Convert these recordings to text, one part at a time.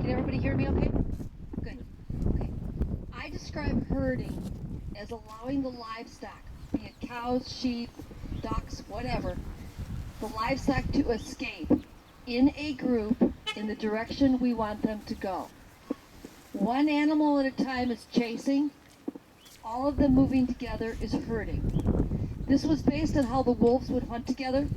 Can everybody hear me okay? Good. Okay. I describe herding as allowing the livestock, be it cows, sheep, ducks, whatever, the livestock to escape in a group in the direction we want them to go. One animal at a time is chasing, all of them moving together is herding. This was based on how the wolves would hunt together.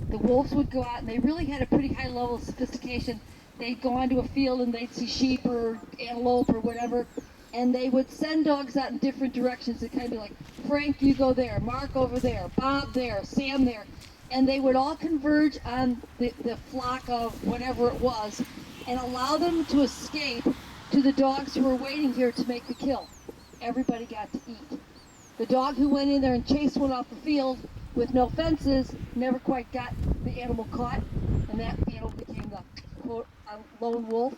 The wolves would go out and they really had a pretty high level of sophistication. They'd go onto a field and they'd see sheep or antelope or whatever, and they would send dogs out in different directions. It'd kind of be like, Frank, you go there, Mark over there, Bob there, Sam there. And they would all converge on the flock of whatever it was and allow them to escape to the dogs who were waiting here to make the kill. Everybody got to eat. The dog who went in there and chased one off the field with no fences never quite got the animal caught, and that animal became the quote lone wolf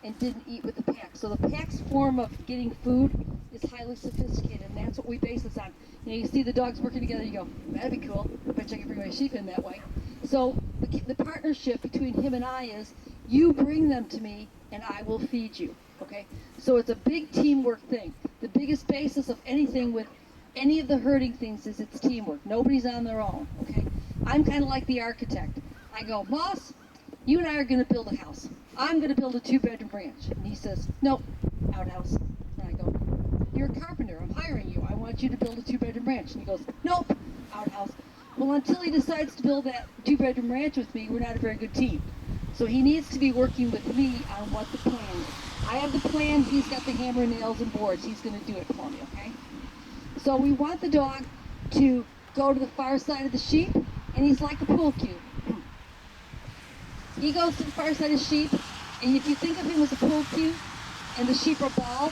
and didn't eat with the pack. So the pack's form of getting food is highly sophisticated, and that's what we base this on. You see the dogs working together, you go, that'd be cool. I bet you I can bring my sheep in that way. So the partnership between him and I is, you bring them to me and I will feed you. Okay? So it's a big teamwork thing. The biggest basis of anything with any of the herding things is it's teamwork. Nobody's on their own. Okay? I'm kind of like the architect. I go, Moss, you and I are going to build a house. I'm going to build a 2-bedroom ranch. And he says, nope, outhouse. And I go, you're a carpenter. I'm hiring you. I want you to build a 2-bedroom ranch. And he goes, nope, outhouse. Well, until he decides to build that 2-bedroom ranch with me, we're not a very good team. So he needs to be working with me on what the plan is. I have the plan. He's got the hammer, nails, and boards. He's going to do it for me, okay? So we want the dog to go to the far side of the sheep, and he's like a pool cue. He goes to the far side of sheep, and if you think of him as a pool cue, and the sheep are balls,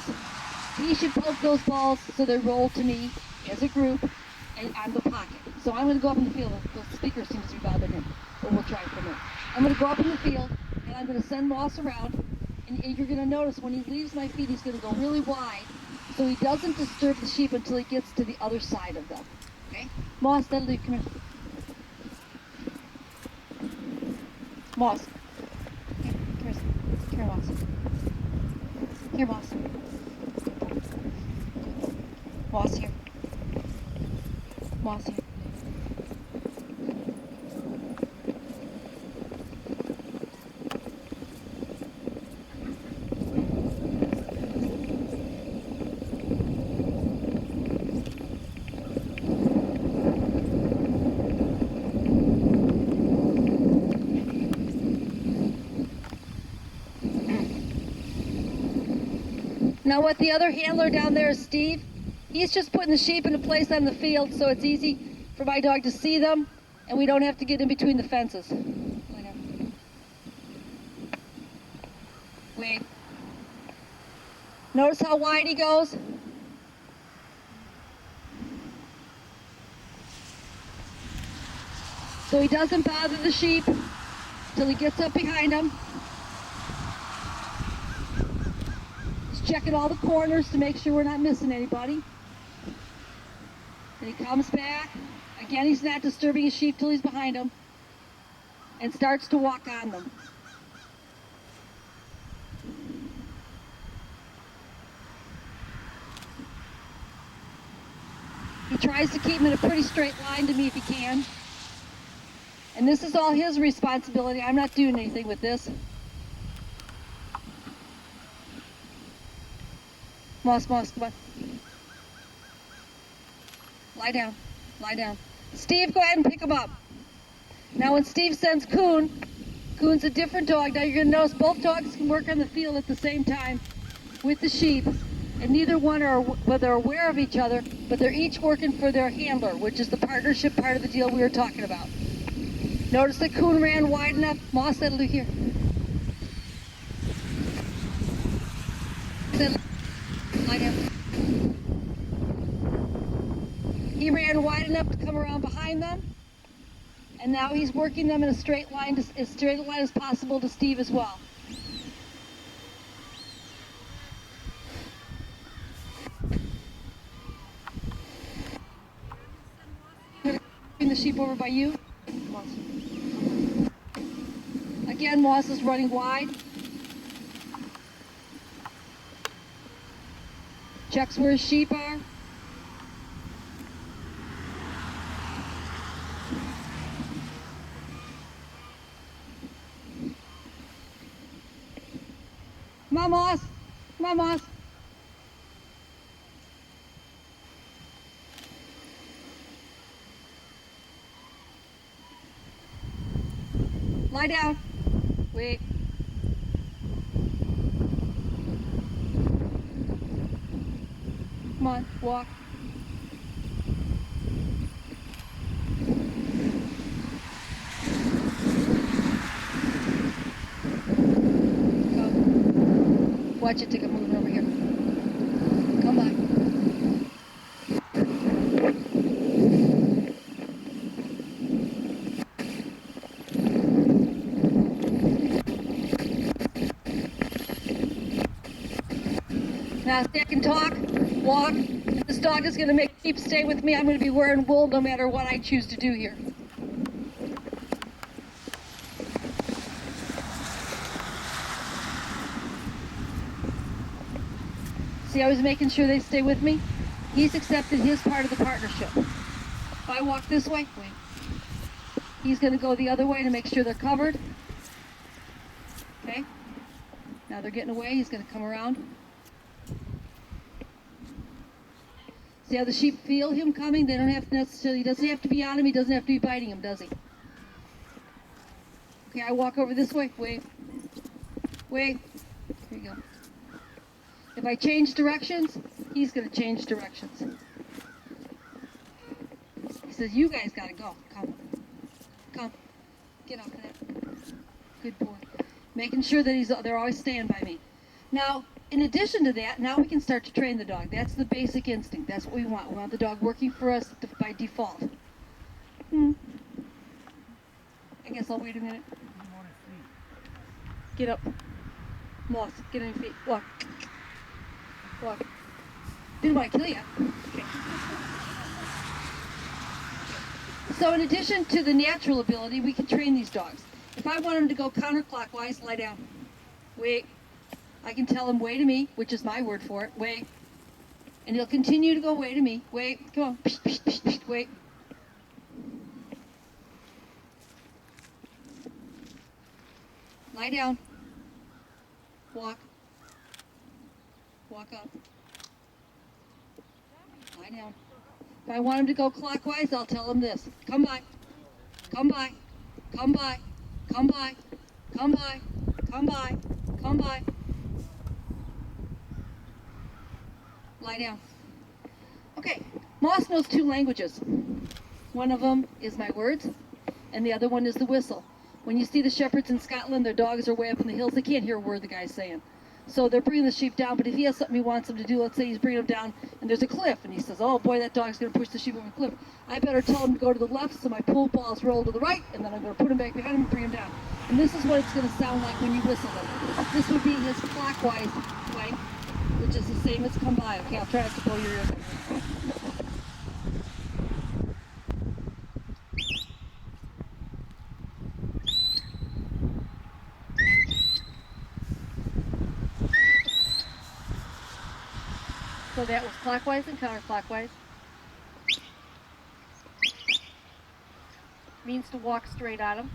he should poke those balls so they roll to me as a group, and I'm the pocket. So I'm going to go up in the field. The speaker seems to be bothering him, but we'll try it for a minute. I'm going to go up in the field, and I'm going to send Moss around, and you're going to notice when he leaves my feet, he's going to go really wide, so he doesn't disturb the sheep until he gets to the other side of them. Okay? Moss, that'll do. Come here. Moss. Here, come here. Here, Moss. Here, Moss. Moss, here. Moss, here. Now what the other handler down there is Steve. He's just putting the sheep in a place on the field so it's easy for my dog to see them and we don't have to get in between the fences. Wait. Notice how wide he goes? So he doesn't bother the sheep till he gets up behind them. Checking all the corners to make sure we're not missing anybody. Then he comes back. Again, he's not disturbing his sheep till he's behind them. And starts to walk on them. He tries to keep them in a pretty straight line to me if he can. And this is all his responsibility. I'm not doing anything with this. Moss, Moss, come on. Lie down, lie down. Steve, go ahead and pick him up. Now when Steve sends Coon, Coon's a different dog. Now you're gonna notice both dogs can work on the field at the same time with the sheep, and neither one are, well, they're aware of each other, but they're each working for their handler, which is the partnership part of the deal we were talking about. Notice that Coon ran wide enough. Moss, that'll do here. Lie down. He ran wide enough to come around behind them, and now he's working them in a straight line, as straight a line as possible to Steve as well. Bring the sheep over by you. Moss. Again, Moss is running wide. Checks where his sheep are. Come on, Moss. Come on, Moss. Lie down. Wait. Come on, walk. Go. Watch it take a move over here. Come on. Now, see, I can talk, walk. If this dog is going to make sheep stay with me, I'm going to be wearing wool no matter what I choose to do here. See, I was making sure they stay with me. He's accepted his part of the partnership. If I walk this way, wait. He's going to go the other way to make sure they're covered. Okay? Now they're getting away. He's going to come around. See how the sheep feel him coming? They don't have to necessarily, he doesn't have to be on him. He doesn't have to be biting him, does he? Okay, I walk over this way. Wait. Wait. Here you go. If I change directions, he's going to change directions. He says, you guys got to go. Come. Come. Get up there. Good boy. Making sure that they're always staying by me. Now, in addition to that, now we can start to train the dog. That's the basic instinct. That's what we want. We want the dog working for us by default. I guess I'll wait a minute. Get up. Moss, get on your feet. Walk. Walk. Didn't want to kill you. Okay. So in addition to the natural ability, we can train these dogs. If I want him to go counterclockwise, lie down. Wait. I can tell him, way to me, which is my word for it. Wait. And he'll continue to go way to me. Wait. Come on. Wait. Lie down. Walk. Walk up. Lie down. If I want him to go clockwise, I'll tell him this. Come by. Come by. Come by. Come by. Come by. Come by. Come by. Lie down. Okay, Moss knows 2 languages. One of them is my words, and the other one is the whistle. When you see the shepherds in Scotland, their dogs are way up in the hills. They can't hear a word the guy's saying. So they're bringing the sheep down, but if he has something he wants them to do, let's say he's bringing them down, and there's a cliff, and he says, oh boy, that dog's going to push the sheep over the cliff. I better tell him to go to the left, so my pool balls roll to the right, and then I'm going to put him back behind him and bring him down. And this is what it's going to sound like when you whistle them. This would be his clockwise way, which is the same as come by. Okay, I'll try not to blow your ears. So that was clockwise and counterclockwise. Means to walk straight on him.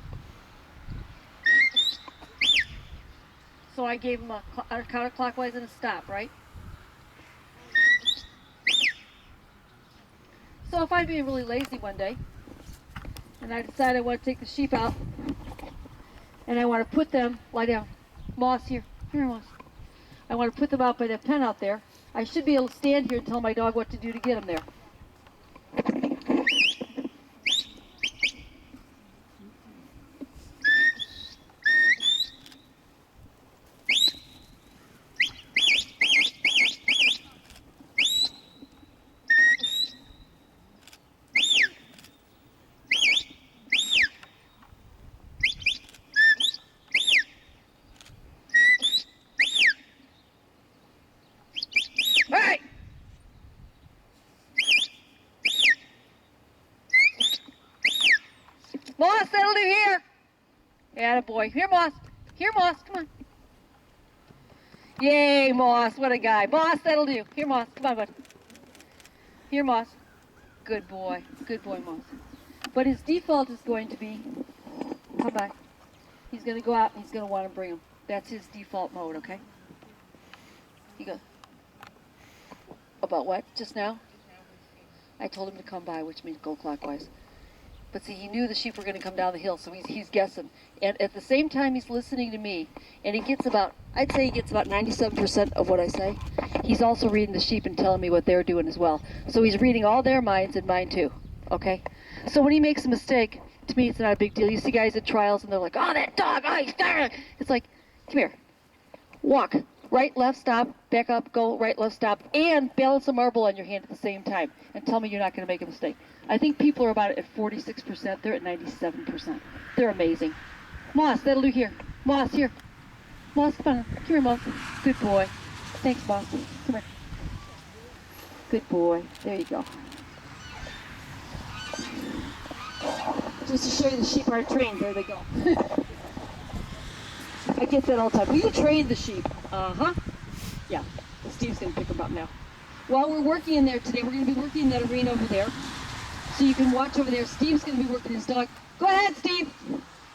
So I gave him a counterclockwise and a stop, right? So if I'm being really lazy one day, and I decide I want to take the sheep out, and I want to put them, lie down, Moss here, Moss. I want to put them out by that pen out there. I should be able to stand here and tell my dog what to do to get them there. Hey! Moss, settle in here. Attaboy. Here, Moss. Here, Moss. Come on. Yay, Moss. What a guy. Moss, that'll do. Here, Moss. Come on, bud. Here, Moss. Good boy. Good boy, Moss. But his default is going to be, come back. He's going to go out and he's going to want to bring him. That's his default mode, okay? He goes, about what just now? I told him to come by, which means go clockwise. But see, he knew the sheep were going to come down the hill, so he's guessing. And at the same time, he's listening to me, and he gets about, I'd say he gets about 97% of what I say. He's also reading the sheep and telling me what they're doing as well. So he's reading all their minds and mine too, okay? So when he makes a mistake, to me it's not a big deal. You see guys at trials and they're like, oh, that dog, oh, he's there. It's like, come here, walk. Right, left, stop, back up, go, right, left, stop, and balance a marble on your hand at the same time. And tell me you're not going to make a mistake. I think people are about at 46%. They're at 97%. They're amazing. Moss, that'll do here. Moss, here. Moss, come on. Come here, Moss. Good boy. Thanks, Moss. Come here. Good boy. There you go. Just to show you the sheep aren't trained. There they go. I get that all the time. We train the sheep. Uh-huh. Yeah. Steve's going to pick them up now. While we're working in there today, we're going to be working in that arena over there. So you can watch over there. Steve's going to be working his dog. Go ahead, Steve.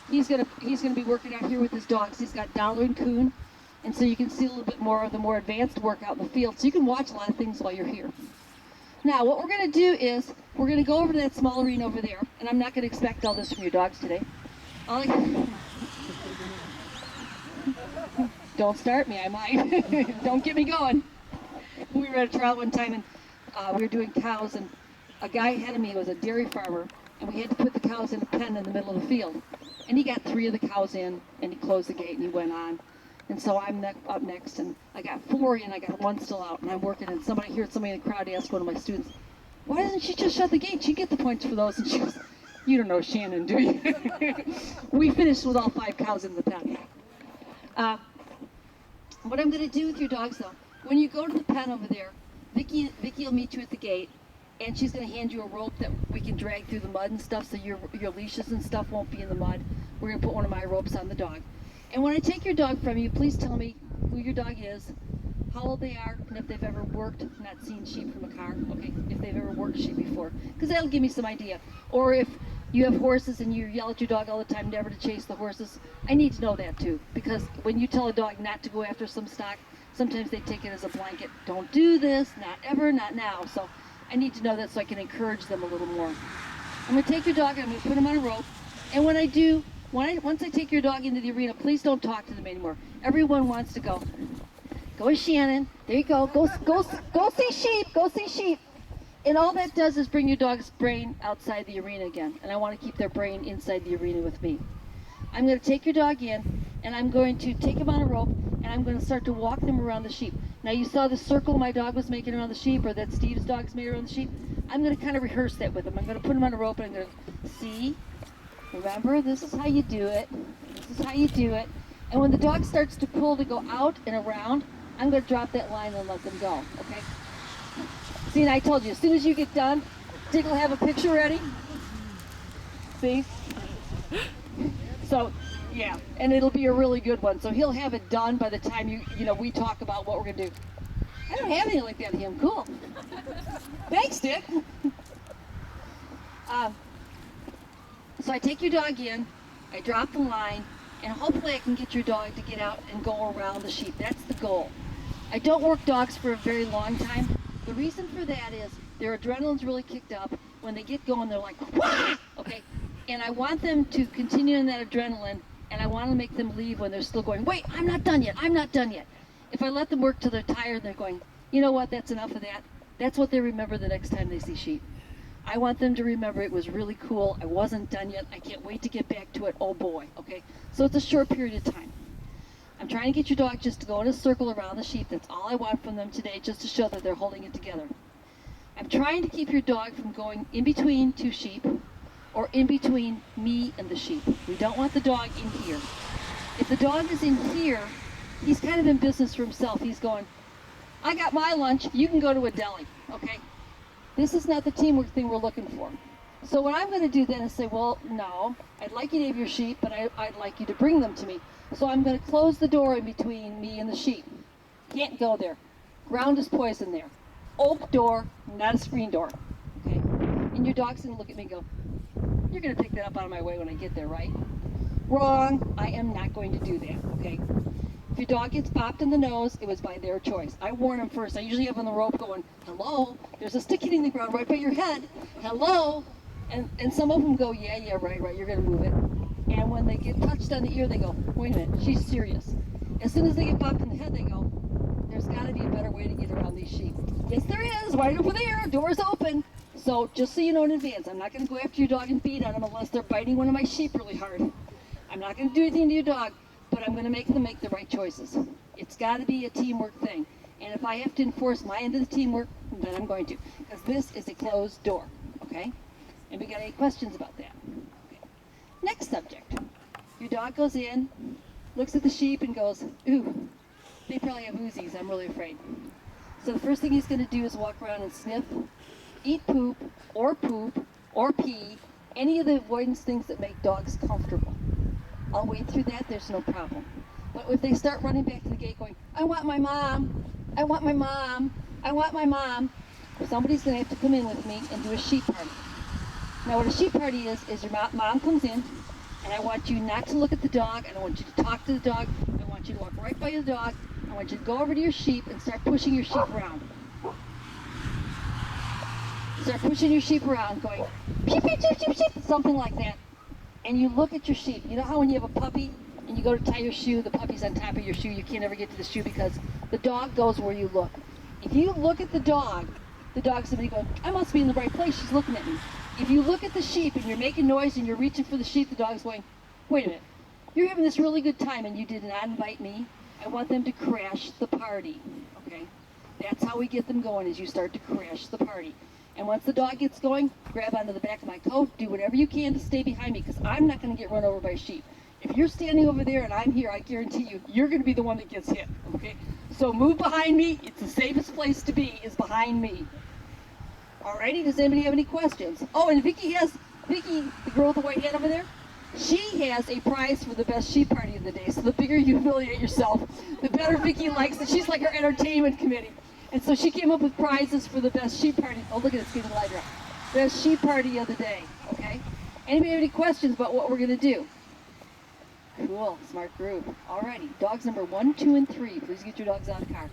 He's going to be working out here with his dogs. He's got Dollar and Coon. And so you can see a little bit more of the more advanced work out in the field. So you can watch a lot of things while you're here. Now, what we're going to do is we're going to go over to that small arena over there. And I'm not going to expect all this from your dogs today. Don't start me, I might. Don't get me going. We were at a trial one time and we were doing cows, and a guy ahead of me was a dairy farmer, and we had to put the cows in a pen in the middle of the field. And he got 3 of the cows in, and he closed the gate and he went on. And so I'm up next, and I got 4 in, I got 1 still out, and I'm working, and somebody in the crowd asked one of my students, why doesn't she just shut the gate? She'd get the points for those. And she goes, you don't know Shannon, do you? We finished with all 5 cows in the pen. What I'm going to do with your dogs, though, when you go to the pen over there, Vicki will meet you at the gate, and she's going to hand you a rope that we can drag through the mud and stuff, so your leashes and stuff won't be in the mud. We're going to put one of my ropes on the dog. And when I take your dog from you, please tell me who your dog is, how old they are, and if they've ever worked, not seen sheep from a car, okay, if they've ever worked sheep before, because that'll give me some idea. Or if you have horses and you yell at your dog all the time never to chase the horses, I need to know that too, because when you tell a dog not to go after some stock, sometimes they take it as a blanket. Don't do this, not ever, not now. So I need to know that so I can encourage them a little more. I'm going to take your dog, I'm going to put him on a rope, and when I do, once I take your dog into the arena, please don't talk to them anymore. Everyone wants to go. Go, Shannon. There you go. Go see sheep. Go see sheep. And all that does is bring your dog's brain outside the arena again. And I want to keep their brain inside the arena with me. I'm going to take your dog in, and I'm going to take him on a rope, and I'm going to start to walk them around the sheep. Now you saw the circle my dog was making around the sheep, or that Steve's dog's made around the sheep. I'm going to kind of rehearse that with him. I'm going to put him on a rope, and I'm going to see, remember, this is how you do it. This is how you do it. And when the dog starts to pull to go out and around, I'm going to drop that line and let them go, okay? See, and I told you, as soon as you get done, Dick will have a picture ready. See? So, yeah, and it'll be a really good one. So he'll have it done by the time we talk about what we're going to do. I don't have anything like that, him. Cool. Thanks, Dick. So I take your dog in, I drop the line, and hopefully I can get your dog to get out and go around the sheep. That's the goal. I don't work dogs for a very long time. The reason for that is their adrenaline's really kicked up. When they get going, they're like, wah! Okay? And I want them to continue in that adrenaline, and I want to make them leave when they're still going, wait, I'm not done yet, I'm not done yet. If I let them work till they're tired, they're going, you know what, that's enough of that. That's what they remember the next time they see sheep. I want them to remember it was really cool, I wasn't done yet, I can't wait to get back to it, oh boy, okay? So it's a short period of time. I'm trying to get your dog just to go in a circle around the sheep. That's all I want from them today, just to show that they're holding it together. I'm trying to keep your dog from going in between 2 sheep or in between me and the sheep. We don't want the dog in here. If the dog is in here, he's kind of in business for himself. He's going, I got my lunch, you can go to a deli, okay? This is not the teamwork thing we're looking for. So what I'm going to do then is say, well, no, I'd like you to have your sheep, but I'd like you to bring them to me. So I'm going to close the door in between me and the sheep. Can't go there. Ground is poison there. Oak door, not a screen door. Okay? And your dog's gonna look at me and go, you're gonna pick that up out of my way when I get there, right? Wrong. I am not going to do that, okay? If your dog gets popped in the nose, it was by their choice. I warn them first. I usually have on the rope going, hello, there's a stick hitting the ground right by your head. Hello. And some of them go, yeah, right, you're going to move it. And when they get touched on the ear, they go, wait a minute, she's serious. As soon as they get popped in the head, they go, there's got to be a better way to get around these sheep. Yes, there is, right over there, door's open. So just so you know in advance, I'm not going to go after your dog and beat on them unless they're biting one of my sheep really hard. I'm not going to do anything to your dog, but I'm going to make them make the right choices. It's got to be a teamwork thing. And if I have to enforce my end of the teamwork, then I'm going to. Because this is a closed door, okay? And we got any questions about that? Okay. Next subject. Your dog goes in, looks at the sheep and goes, ooh, they probably have oozies, I'm really afraid. So the first thing he's going to do is walk around and sniff, eat poop, or pee, any of the avoidance things that make dogs comfortable. I'll wait through that, there's no problem. But if they start running back to the gate going, I want my mom, I want my mom, I want my mom, somebody's going to have to come in with me and do a sheep party. Now what a sheep party is your mom comes in, and I want you not to look at the dog, I don't want you to talk to the dog, I want you to walk right by the dog, I want you to go over to your sheep and start pushing your sheep around. Start pushing your sheep around, going, sheep, sheep, sheep, sheep, something like that. And you look at your sheep. You know how when you have a puppy and you go to tie your shoe, the puppy's on top of your shoe, you can't ever get to the shoe because the dog goes where you look. If you look at the dog's going to be going, I must be in the right place, she's looking at me. If you look at the sheep and you're making noise and you're reaching for the sheep, the dog's going, wait a minute, you're having this really good time and you did not invite me. I want them to crash the party, okay? That's how we get them going, is you start to crash the party. And once the dog gets going, grab onto the back of my coat, do whatever you can to stay behind me, because I'm not going to get run over by sheep. If you're standing over there and I'm here, I guarantee you, you're going to be the one that gets hit, okay? So move behind me. It's the safest place to be is behind me. Alrighty, does anybody have any questions? Oh, and Vicky, the girl with the white hat over there, she has a prize for the best sheep party of the day. So the bigger you humiliate yourself, the better Vicky likes it. She's like our entertainment committee. And so she came up with prizes for the best sheep party. Oh, look at it, it's getting lighter. Best sheep party of the day, okay? Anybody have any questions about what we're going to do? Cool, smart group. Alrighty, dogs number 1, 2, and 3. Please get your dogs out of the car.